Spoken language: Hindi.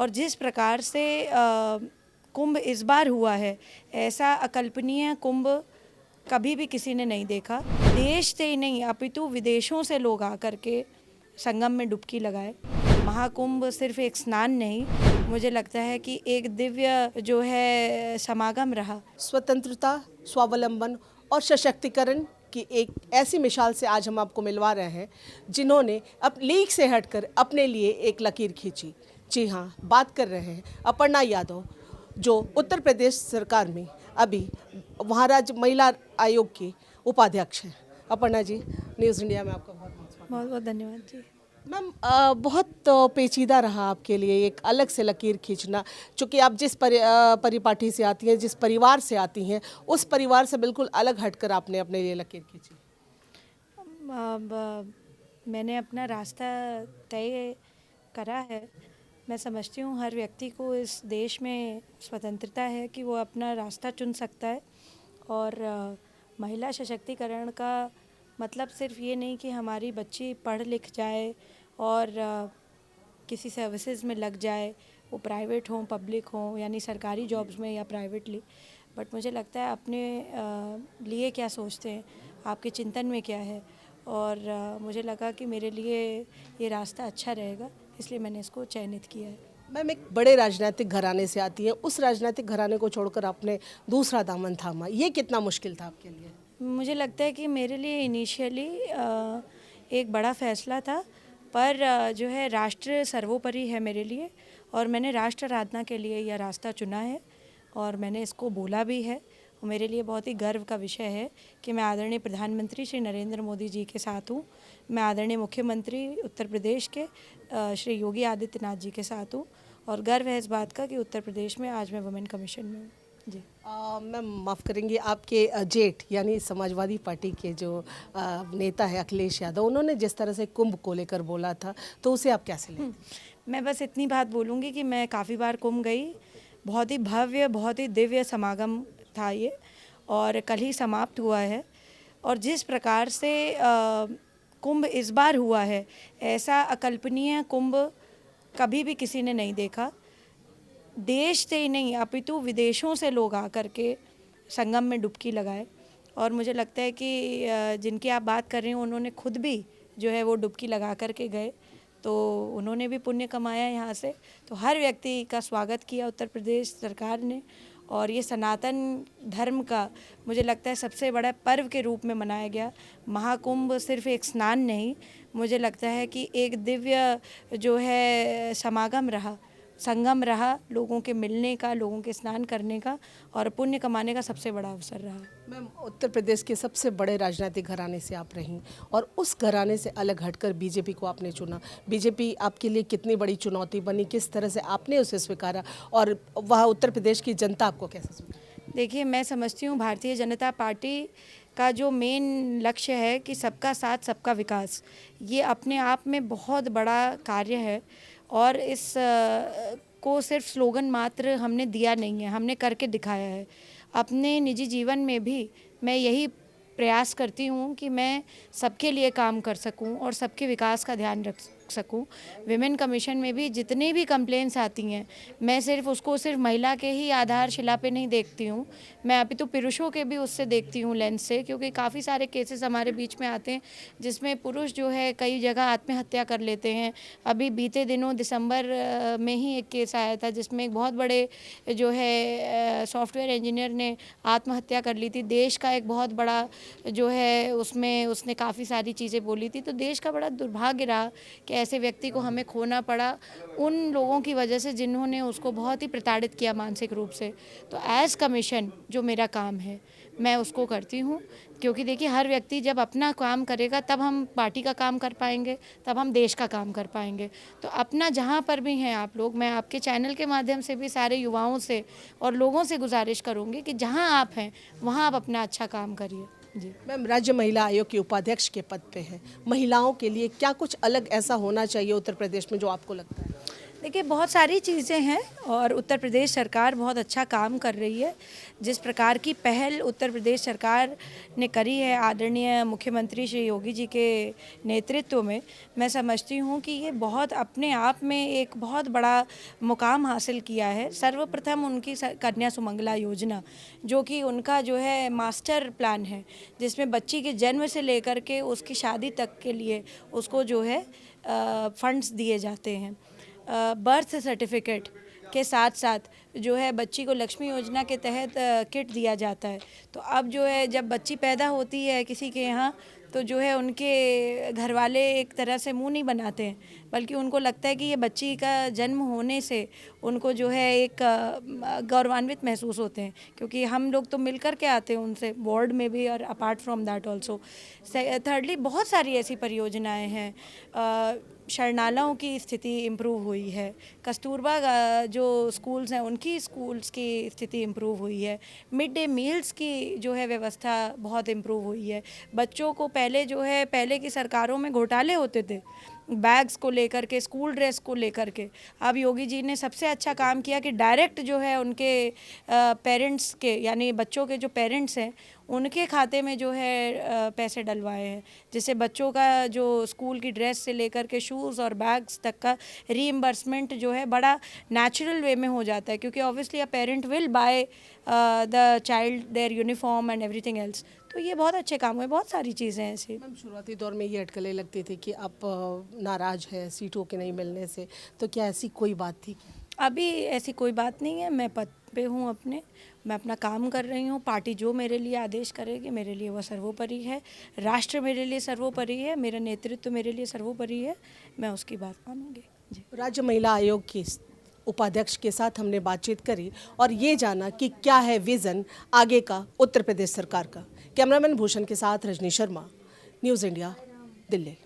और जिस प्रकार से कुंभ इस बार हुआ है, ऐसा अकल्पनीय कुंभ कभी भी किसी ने नहीं देखा। देश से ही नहीं अपितु विदेशों से लोग आकर के संगम में डुबकी लगाए। महाकुंभ सिर्फ एक स्नान नहीं, मुझे लगता है कि एक दिव्य जो है समागम रहा। स्वतंत्रता, स्वावलंबन और सशक्तिकरण की एक ऐसी मिसाल से आज हम आपको मिलवा रहे हैं जिन्होंने अब लीग से हटकर अपने लिए एक लकीर खींची। जी हाँ, बात कर रहे हैं अपर्णा यादव, जो उत्तर प्रदेश सरकार में अभी महाराज महिला आयोग की उपाध्यक्ष हैं। अपर्णा जी, न्यूज़ इंडिया में आपका बहुत बहुत स्वागत। बहुत बहुत धन्यवाद जी। मैम, बहुत पेचीदा रहा आपके लिए एक अलग से लकीर खींचना, चूँकि आप जिस परिपाटी से आती हैं, जिस परिवार से आती हैं, उस परिवार से बिल्कुल अलग हटकर आपने अपने लिए लकीर खींची। अब मैंने अपना रास्ता तय करा है। मैं समझती हूँ हर व्यक्ति को इस देश में स्वतंत्रता है कि वो अपना रास्ता चुन सकता है। और महिला सशक्तिकरण का मतलब सिर्फ ये नहीं कि हमारी बच्ची पढ़ लिख जाए और किसी सर्विसेज में लग जाए, वो प्राइवेट हों पब्लिक हों, यानी सरकारी जॉब्स में या प्राइवेटली। बट मुझे लगता है अपने लिए क्या सोचते हैं, आपके चिंतन में क्या है। और मुझे लगा कि मेरे लिए ये रास्ता अच्छा रहेगा, इसलिए मैंने इसको चयनित किया है। मैम, एक बड़े राजनीतिक घराने से आती हैं, उस राजनीतिक घराने को छोड़कर आपने दूसरा दामन थामा, ये कितना मुश्किल था आपके लिए? मुझे लगता है कि मेरे लिए इनिशियली एक बड़ा फ़ैसला था, पर जो है राष्ट्र सर्वोपरि है मेरे लिए, और मैंने राष्ट्र आराधना के लिए यह रास्ता चुना है और मैंने इसको बोला भी है। और मेरे लिए बहुत ही गर्व का विषय है कि मैं आदरणीय प्रधानमंत्री श्री नरेंद्र मोदी जी के साथ हूँ, मैं आदरणीय मुख्यमंत्री उत्तर प्रदेश के श्री योगी आदित्यनाथ जी के साथ हूँ, और गर्व है इस बात का कि उत्तर प्रदेश में आज मैं वुमेन कमीशन में हूँ जी। मैम, माफ़ करेंगे, आपके जेठ यानी समाजवादी पार्टी के जो नेता है अखिलेश यादव, उन्होंने जिस तरह से कुंभ को लेकर बोला था, तो उसे आप कैसे लें? मैं बस इतनी बात बोलूँगी कि मैं काफ़ी बार कुंभ गई, बहुत ही भव्य बहुत ही दिव्य समागम था ये, और कल ही समाप्त हुआ है। और जिस प्रकार से कुंभ इस बार हुआ है, ऐसा अकल्पनीय कुंभ कभी भी किसी ने नहीं देखा। देश से ही नहीं अपितु विदेशों से लोग आकर के संगम में डुबकी लगाए। और मुझे लगता है कि जिनकी आप बात कर रहे हैं उन्होंने खुद भी जो है वो डुबकी लगा कर के गए, तो उन्होंने भी पुण्य कमाया यहाँ से। तो हर व्यक्ति का स्वागत किया उत्तर प्रदेश सरकार ने, और ये सनातन धर्म का मुझे लगता है सबसे बड़ा पर्व के रूप में मनाया गया। महाकुंभ सिर्फ एक स्नान नहीं, मुझे लगता है कि एक दिव्य जो है समागम रहा, संगम रहा, लोगों के मिलने का, लोगों के स्नान करने का और पुण्य कमाने का सबसे बड़ा अवसर रहा। मैम, उत्तर प्रदेश के सबसे बड़े राजनीतिक घराने से आप रहीं और उस घराने से अलग हटकर बीजेपी को आपने चुना। बीजेपी आपके लिए कितनी बड़ी चुनौती बनी, किस तरह से आपने उसे स्वीकारा और वह उत्तर प्रदेश की जनता आपको कैसे स्वीकारी? देखिए, मैं समझती हूँ भारतीय जनता पार्टी का जो मेन लक्ष्य है कि सबका साथ सबका विकास, ये अपने आप में बहुत बड़ा कार्य है। और इस को सिर्फ स्लोगन मात्र हमने दिया नहीं है, हमने करके दिखाया है। अपने निजी जीवन में भी मैं यही प्रयास करती हूँ कि मैं सबके लिए काम कर सकूँ और सबके विकास का ध्यान रख सकूँ। विमेन कमीशन में भी जितनी भी कंप्लेंट्स आती हैं, मैं उसको सिर्फ महिला के ही आधारशिला पे नहीं देखती हूँ, मैं अभी तो पुरुषों के भी उससे देखती हूँ लेंस से, क्योंकि काफ़ी सारे केसेस हमारे बीच में आते हैं जिसमें पुरुष जो है कई जगह आत्महत्या कर लेते हैं। अभी बीते दिनों दिसंबर में ही एक केस आया था जिसमें एक बहुत बड़े जो है सॉफ्टवेयर इंजीनियर ने आत्महत्या कर ली थी। देश का एक बहुत बड़ा जो है उसमें उसने काफ़ी सारी चीज़ें बोली थी। तो देश का बड़ा दुर्भाग्य रहा कि ऐसे व्यक्ति को हमें खोना पड़ा उन लोगों की वजह से जिन्होंने उसको बहुत ही प्रताड़ित किया मानसिक रूप से। तो एज़ कमीशन जो मेरा काम है मैं उसको करती हूँ, क्योंकि देखिए हर व्यक्ति जब अपना काम करेगा तब हम पार्टी का काम कर पाएंगे, तब हम देश का काम कर पाएंगे। तो अपना जहाँ पर भी हैं आप लोग, मैं आपके चैनल के माध्यम से भी सारे युवाओं से और लोगों से गुजारिश करूँगी कि जहाँ आप हैं वहाँ आप अपना अच्छा काम करिए जी। मैम, राज्य महिला आयोग के उपाध्यक्ष के पद पे हैं, महिलाओं के लिए क्या कुछ अलग ऐसा होना चाहिए उत्तर प्रदेश में जो आपको लगता है? देखिए, बहुत सारी चीज़ें हैं और उत्तर प्रदेश सरकार बहुत अच्छा काम कर रही है। जिस प्रकार की पहल उत्तर प्रदेश सरकार ने करी है आदरणीय मुख्यमंत्री श्री योगी जी के नेतृत्व में, मैं समझती हूँ कि ये बहुत अपने आप में एक बहुत बड़ा मुकाम हासिल किया है। सर्वप्रथम उनकी कन्या सुमंगला योजना, जो कि उनका जो है मास्टर प्लान है, जिसमें बच्ची के जन्म से लेकर के उसकी शादी तक के लिए उसको जो है फंड्स दिए जाते हैं। बर्थ सर्टिफिकेट के साथ साथ जो है बच्ची को लक्ष्मी योजना के तहत किट दिया जाता है। तो अब जो है जब बच्ची पैदा होती है किसी के यहाँ, तो जो है उनके घर वाले एक तरह से मुंह नहीं बनाते हैं, बल्कि उनको लगता है कि ये बच्ची का जन्म होने से उनको जो है एक गौरवान्वित महसूस होते हैं, क्योंकि हम लोग तो मिल कर के आते हैं उनसे वार्ड में भी और apart from that also. Thirdly, बहुत सारी ऐसी परियोजनाएं हैं। शरणालयों की स्थिति इम्प्रूव हुई है। कस्तूरबा जो स्कूल्स हैं उनकी स्कूल्स की स्थिति इम्प्रूव हुई है। मिड डे मील्स की जो है व्यवस्था बहुत इम्प्रूव हुई है। बच्चों को पहले जो है, पहले की सरकारों में घोटाले होते थे बैग्स को लेकर के, स्कूल ड्रेस को लेकर के। अब योगी जी ने सबसे अच्छा काम किया कि डायरेक्ट जो है उनके पेरेंट्स के, यानी बच्चों के जो पेरेंट्स हैं उनके खाते में जो है पैसे डलवाए हैं, जिससे बच्चों का जो स्कूल की ड्रेस से लेकर के शूज़ और बैग्स तक का रीइंबर्समेंट जो है बड़ा नेचुरल वे में हो जाता है, क्योंकि obviously a parent will buy the child their uniform and everything else. तो ये बहुत अच्छे काम हुए। बहुत सारी चीज़ें हैं ऐसी। मैम, शुरुआती दौर में ये अटकलें लगती थी कि आप नाराज़ हैं सीटों के नहीं मिलने से, तो क्या ऐसी कोई बात थी? अभी ऐसी कोई बात नहीं है। मैं पद पे हूँ अपने, मैं अपना काम कर रही हूँ। पार्टी जो मेरे लिए आदेश करेगी मेरे लिए वह सर्वोपरि है। राष्ट्र मेरे लिए सर्वोपरि है, मेरा नेतृत्व मेरे लिए सर्वोपरि है। मैं उसकी बात मानूंगी जी। राज्य महिला आयोग की उपाध्यक्ष के साथ हमने बातचीत करी और ये जाना कि क्या है विज़न आगे का उत्तर प्रदेश सरकार का। कैमरामैन भूषण के साथ रजनी शर्मा, न्यूज़ इंडिया, दिल्ली।